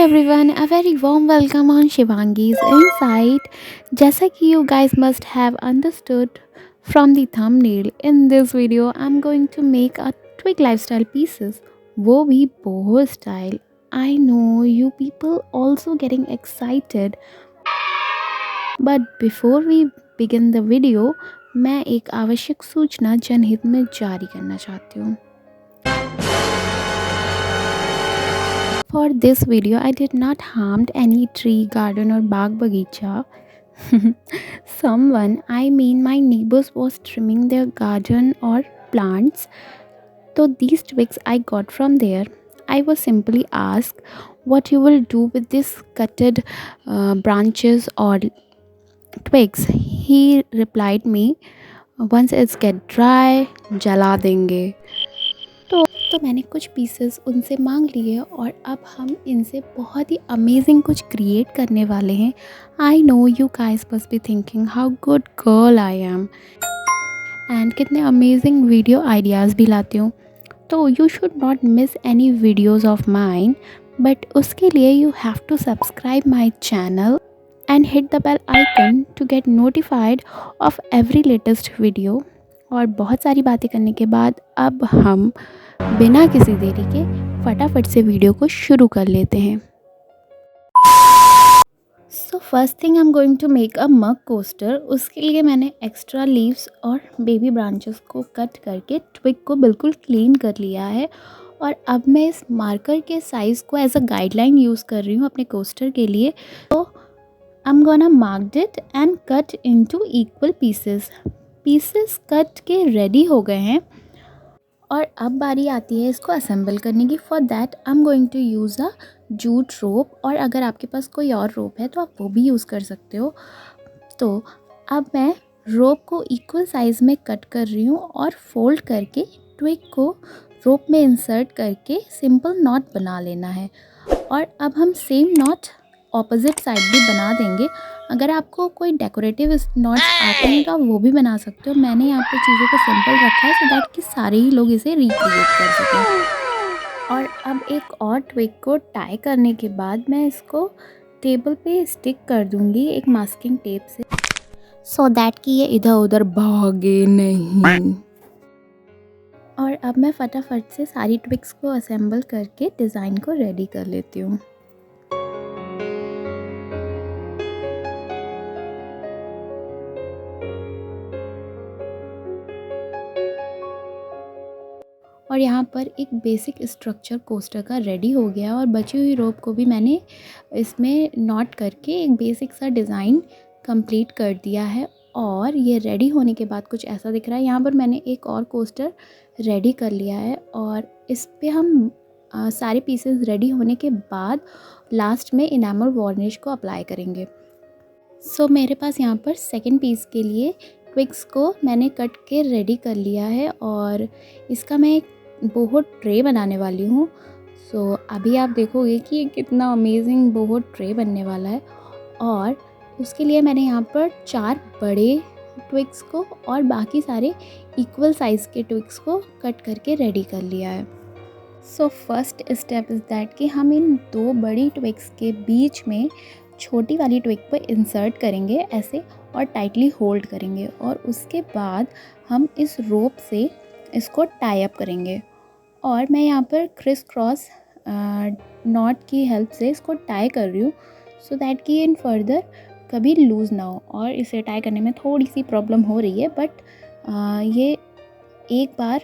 everyone, a very warm welcome on Shivangi's Insight. जैसा कि you guys must have understood from the thumbnail, in this video I'm going to make a twig lifestyle pieces. वो भी boho style. I know you people also getting excited, but before we begin the video, मैं एक आवश्यक सूचना जनहित में जारी करना चाहती हूँ. For this video, I did not harm any tree, garden or bag bagicha. Someone, I mean my neighbors, was trimming their garden or plants. So these twigs I got from there. I was simply asked what you will do with these cutted branches or twigs. He replied me, once it's get dry, जला देंगे. तो मैंने कुछ pieces उनसे मांग लिए और अब हम इनसे बहुत ही अमेजिंग कुछ क्रिएट करने वाले हैं. I know you guys must be thinking how good girl I am and कितने अमेजिंग वीडियो आइडियाज़ भी लाती हूँ. तो you should not miss any videos of mine, but उसके लिए you have to subscribe my channel and hit the bell icon to get notified of every latest video. और बहुत सारी बातें करने के बाद अब हम बिना किसी देरी के फटाफट से वीडियो को शुरू कर लेते हैं. So first thing I am going to make a mug coaster. उसके लिए मैंने एक्स्ट्रा लीव्स और बेबी ब्रांचेस को कट करके ट्विग को बिल्कुल क्लीन कर लिया है. और अब मैं इस मार्कर के साइज़ को एज अ गाइडलाइन यूज़ कर रही हूँ अपने कोस्टर के लिए. तो I am gonna mark it and cut into equal pieces. Pieces cut के रेडी हो गए हैं और अब बारी आती है इसको असेंबल करने की. For that I am going to use a jute rope, और अगर आपके पास कोई और रोप है तो आप वो भी यूज़ कर सकते हो. तो अब मैं रोप को इक्वल साइज़ में कट कर रही हूँ और फोल्ड करके ट्विग को रोप में इंसर्ट करके सिंपल नॉट बना लेना है. और अब हम सेम नॉट ऑपोजिट साइड भी बना देंगे. अगर आपको कोई डेकोरेटिव नॉट्स आते हैं तो आप वो भी बना सकते हो. मैंने यहाँ पर चीज़ों को सिंपल रखा है सो दैट कि सारे ही लोग इसे रिक्रिएट कर सकें. और अब एक और ट्विग को टाई करने के बाद मैं इसको टेबल पे स्टिक कर दूँगी एक मास्किंग टेप से, सो दैट कि ये इधर उधर भागे नहीं. और अब मैं फटाफट से सारी ट्विग्स को असेंबल करके डिज़ाइन को रेडी कर लेती हूँ. और यहाँ पर एक बेसिक स्ट्रक्चर कोस्टर का रेडी हो गया और बची हुई रोप को भी मैंने इसमें नॉट करके एक बेसिक सा डिज़ाइन कंप्लीट कर दिया है. और ये रेडी होने के बाद कुछ ऐसा दिख रहा है. यहाँ पर मैंने एक और कोस्टर रेडी कर लिया है और इस पे हम सारे पीसेस रेडी होने के बाद लास्ट में इनामल वार्निश को अप्लाई करेंगे. सो मेरे पास यहाँ पर सेकंड पीस के लिए ट्विग्स को मैंने कट के रेडी कर लिया है और इसका मैं एक बोहो ट्रे बनाने वाली हूँ. सो अभी आप देखोगे कि ये कितना अमेजिंग बोहो ट्रे बनने वाला है. और उसके लिए मैंने यहाँ पर 4 बड़े ट्विग्स को और बाकी सारे इक्वल साइज़ के ट्विग्स को कट करके रेडी कर लिया है. So first step is that कि हम इन 2 बड़ी ट्विग्स के बीच में छोटी वाली ट्विग पर इंसर्ट करेंगे ऐसे और टाइटली होल्ड करेंगे. और उसके बाद हम इस रोप से इसको टाई अप करेंगे. और मैं यहाँ पर क्रिस क्रॉस नॉट की हेल्प से इसको टाई कर रही हूँ सो दैट कि इन फर्दर कभी लूज़ ना हो. और इसे टाई करने में थोड़ी सी प्रॉब्लम हो रही है, बट ये एक बार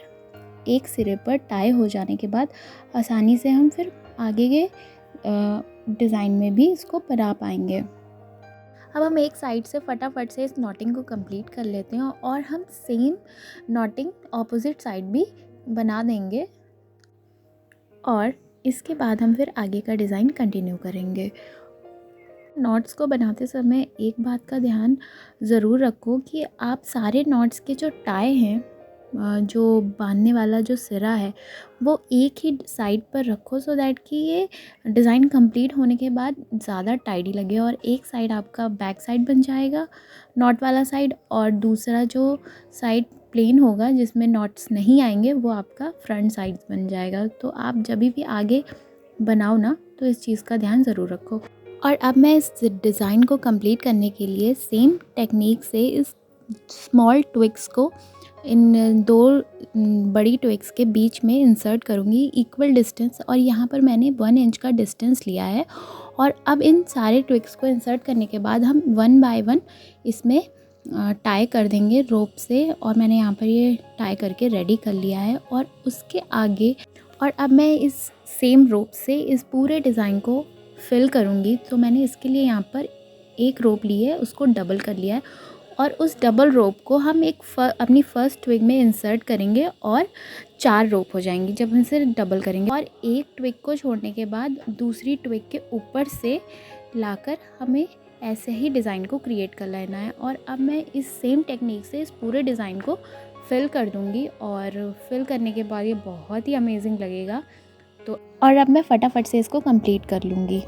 एक सिरे पर टाई हो जाने के बाद आसानी से हम फिर आगे के डिज़ाइन में भी इसको बना पाएंगे. अब हम एक साइड से फटाफट से इस नॉटिंग को कंप्लीट कर लेते हैं और हम सेम नॉटिंग ऑपोजिट साइड भी बना देंगे. और इसके बाद हम फिर आगे का डिज़ाइन कंटिन्यू करेंगे. नॉट्स को बनाते समय एक बात का ध्यान ज़रूर रखो कि आप सारे नॉट्स के जो टाई हैं, जो बांधने वाला जो सिरा है वो एक ही साइड पर रखो सो दैट कि ये डिज़ाइन कंप्लीट होने के बाद ज़्यादा टाइडी लगे. और एक साइड आपका बैक साइड बन जाएगा नॉट वाला साइड, और दूसरा जो साइड प्लेन होगा जिसमें नॉट्स नहीं आएंगे वो आपका फ्रंट साइड बन जाएगा. तो आप जब भी आगे बनाओ ना तो इस चीज़ का ध्यान ज़रूर रखो। और अब मैं इस डिज़ाइन को कंप्लीट करने के लिए सेम टेक्निक से इस स्मॉल ट्विक्स को इन 2 बड़ी ट्विक्स के बीच में इंसर्ट करूँगी इक्वल डिस्टेंस, और यहाँ पर मैंने 1 इंच का डिस्टेंस लिया है। और अब इन सारे ट्विक्स को इंसर्ट करने के बाद हम 1 बाय 1 इसमें टाई कर देंगे रोप से, और मैंने यहाँ पर ये टाई करके रेडी कर लिया है। और उसके आगे और अब मैं इस सेम रोप से इस पूरे डिज़ाइन को फिल करूँगी। तो मैंने इसके लिए यहाँ पर एक रोप ली है, उसको डबल कर लिया है, और उस डबल रोप को हम अपनी फर्स्ट ट्विग में इंसर्ट करेंगे और 4 रोप हो जाएंगी जब हम इसे डबल करेंगे। और एक ट्विग को छोड़ने के बाद दूसरी ट्विग के ऊपर से लाकर हमें ऐसे ही डिज़ाइन को क्रिएट कर लेना है। और अब मैं इस सेम टेक्निक से इस पूरे डिज़ाइन को फिल कर दूँगी, और फिल करने के बाद ये बहुत ही अमेजिंग लगेगा। तो और अब मैं फटाफट से इसको कंप्लीट कर लूँगी।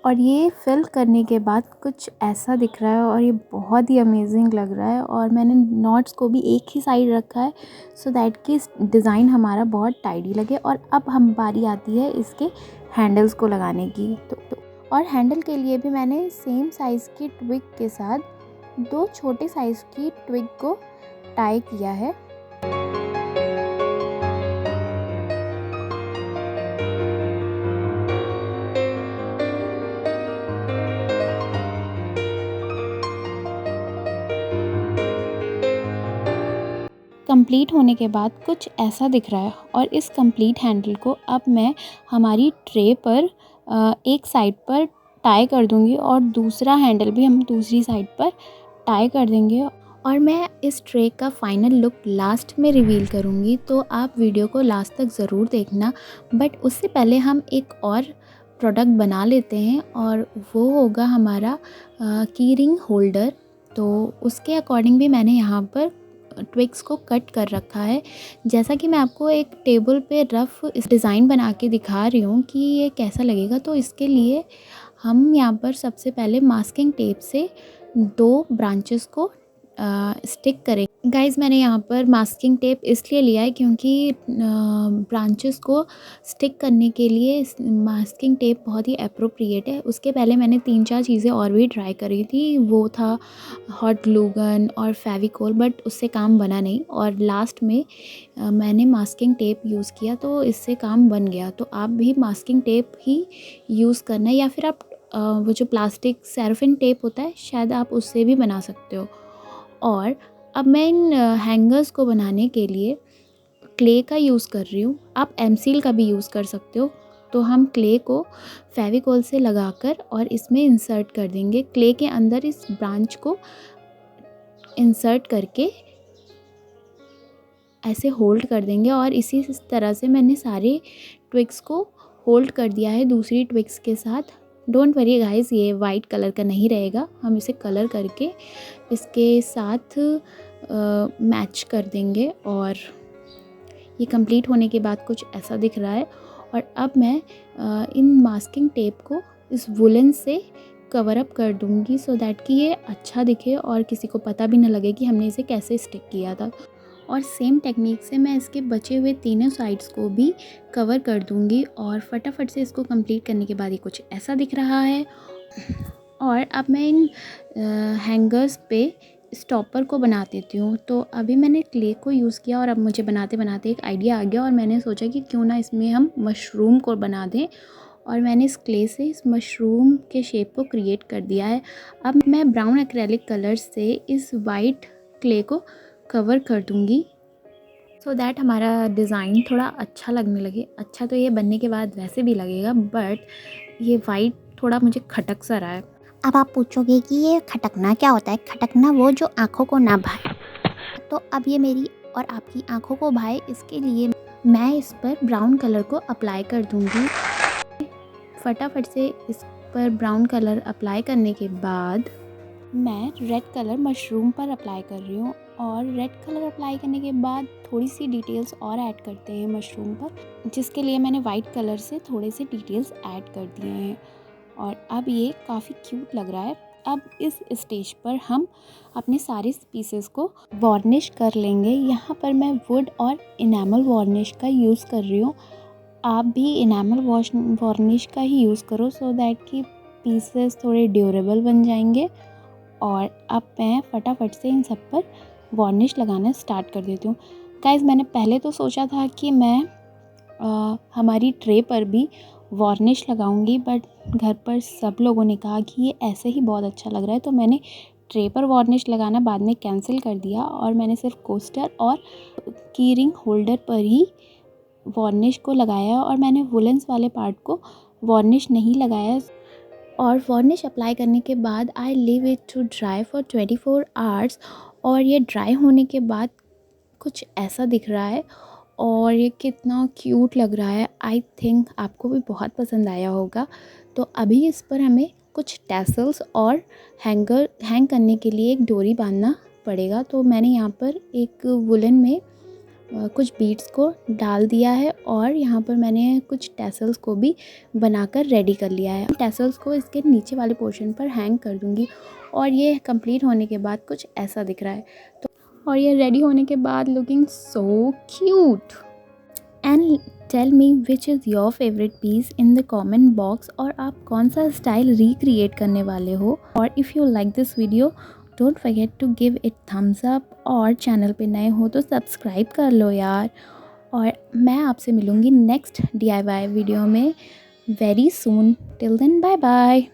और ये फिल करने के बाद कुछ ऐसा दिख रहा है, और ये बहुत ही अमेजिंग लग रहा है। और मैंने नॉट्स को भी एक ही साइड रखा है सो दैट कि डिज़ाइन हमारा बहुत टाइडी लगे। और अब हम बारी आती है इसके हैंडल्स को लगाने की। और हैंडल के लिए भी मैंने सेम साइज़ की ट्विग के साथ 2 छोटे साइज़ की ट्विग को टाई किया है। कंप्लीट होने के बाद कुछ ऐसा दिख रहा है। और इस कंप्लीट हैंडल को अब मैं हमारी ट्रे पर एक साइड पर टाई कर दूंगी, और दूसरा हैंडल भी हम दूसरी साइड पर टाई कर देंगे। और मैं इस ट्रे का फाइनल लुक लास्ट में रिवील करूंगी, तो आप वीडियो को लास्ट तक ज़रूर देखना। बट उससे पहले हम एक और प्रोडक्ट बना लेते हैं, और वो होगा हमारा की रिंग होल्डर। तो उसके अकॉर्डिंग भी मैंने यहाँ पर ट्विक्स को कट कर रखा है। जैसा कि मैं आपको एक टेबल पे रफ़ इस डिज़ाइन बना के दिखा रही हूँ कि ये कैसा लगेगा। तो इसके लिए हम यहाँ पर सबसे पहले मास्किंग टेप से 2 ब्रांचेस को स्टिक करें। गाइज़, मैंने यहाँ पर मास्किंग टेप इसलिए लिया है क्योंकि ब्रांचेस को स्टिक करने के लिए मास्किंग टेप बहुत ही एप्रोप्रिएट है। उसके पहले मैंने 3-4 चीज़ें और भी ट्राई करी थी, वो था हॉट ग्लू गन और फेविकोल, बट उससे काम बना नहीं। और लास्ट में मैंने मास्किंग टेप यूज़ किया, तो इससे काम बन गया। तो आप भी मास्किंग टेप ही यूज़ करना, या फिर आप वो जो प्लास्टिक सेरोफिन टेप होता है शायद आप उससे भी बना सकते हो। और अब मैं इन हैंगर्स को बनाने के लिए क्ले का यूज़ कर रही हूँ। आप एमसील का भी यूज़ कर सकते हो। तो हम क्ले को फेविकोल से लगाकर और इसमें इंसर्ट कर देंगे। क्ले के अंदर इस ब्रांच को इंसर्ट करके ऐसे होल्ड कर देंगे, और इसी तरह से मैंने सारे ट्विक्स को होल्ड कर दिया है दूसरी ट्विक्स के साथ। डोंट वरी गाइस, ये वाइट कलर का नहीं रहेगा, हम इसे कलर करके इसके साथ मैच कर देंगे। और ये कंप्लीट होने के बाद कुछ ऐसा दिख रहा है। और अब मैं इन मास्किंग टेप को इस वुलन से कवर अप कर दूंगी सो दैट कि ये अच्छा दिखे और किसी को पता भी ना लगे कि हमने इसे कैसे स्टिक किया था। और सेम टेक्निक से मैं इसके बचे हुए तीनों साइड्स को भी कवर कर दूंगी। और फटाफट से इसको कंप्लीट करने के बाद ये कुछ ऐसा दिख रहा है। और अब मैं इन हैंगर्स पे स्टॉपर को बना देती हूँ। तो अभी मैंने क्ले को यूज़ किया, और अब मुझे बनाते बनाते एक आइडिया आ गया, और मैंने सोचा कि क्यों ना इसमें हम मशरूम को बना दें। और मैंने इस क्ले से इस मशरूम के शेप को क्रिएट कर दिया है। अब मैं ब्राउन एक्रेलिक कलर से इस वाइट क्ले को कवर कर दूंगी सो दैट हमारा डिज़ाइन थोड़ा अच्छा लगने लगे। अच्छा तो ये बनने के बाद वैसे भी लगेगा, बट ये वाइट थोड़ा मुझे खटक सा रहा है। अब आप पूछोगे कि ये खटकना क्या होता है? खटकना वो जो आँखों को ना भाए। तो अब ये मेरी और आपकी आँखों को भाए, इसके लिए मैं इस पर ब्राउन कलर को अप्लाई कर दूँगी। फटाफट से इस पर ब्राउन कलर अप्लाई करने के बाद मैं रेड कलर मशरूम पर अप्लाई कर रही हूँ, और रेड कलर अप्लाई करने के बाद थोड़ी सी डिटेल्स और ऐड करते हैं मशरूम पर, जिसके लिए मैंने वाइट कलर से थोड़े से डिटेल्स ऐड कर दिए हैं और अब ये काफ़ी क्यूट लग रहा है। अब इस स्टेज पर हम अपने सारे पीसेस को वार्निश कर लेंगे। यहाँ पर मैं वुड और इनेमल वार्निश का यूज़ कर रही हूँ। आप भी इनेमल वार्निश का ही यूज़ करो सो दैट कि पीसेस थोड़े ड्यूरेबल बन जाएंगे। और अब मैं फटाफट से इन सब पर वार्निश लगाना स्टार्ट कर देती हूँ। गाइस, मैंने पहले तो सोचा था कि मैं हमारी ट्रे पर भी वार्निश लगाऊंगी, बट घर पर सब लोगों ने कहा कि ये ऐसे ही बहुत अच्छा लग रहा है, तो मैंने ट्रे पर वार्निश लगाना बाद में कैंसिल कर दिया और मैंने सिर्फ कोस्टर और की रिंग होल्डर पर ही वार्निश को लगाया और मैंने वुलन्स वाले पार्ट को वार्निश नहीं लगाया। और वार्निश अप्लाई करने के बाद I leave it to dry for 24 hours, और ये ड्राई होने के बाद कुछ ऐसा दिख रहा है और ये कितना क्यूट लग रहा है। आई थिंक आपको भी बहुत पसंद आया होगा। तो अभी इस पर हमें कुछ टैसल्स और हैंग करने के लिए एक डोरी बांधना पड़ेगा। तो मैंने यहाँ पर एक वुलन में कुछ बीड्स को डाल दिया है और यहाँ पर मैंने कुछ टैसल्स को भी बनाकर रेडी कर लिया है। टैसल्स को इसके नीचे वाले पोर्शन पर हैंग कर दूँगी और ये कंप्लीट होने के बाद कुछ ऐसा दिख रहा है। तो और ये रेडी होने के बाद looking so cute. And tell me which is your favourite piece in the comment box, और आप कौन सा स्टाइल रिक्रिएट करने वाले हो। और if you like this video don't forget to give it thumbs up, और चैनल पे नए हो तो सब्सक्राइब कर लो यार। और मैं आपसे मिलूँगी नेक्स्ट DIY वीडियो में very soon. Till then bye bye.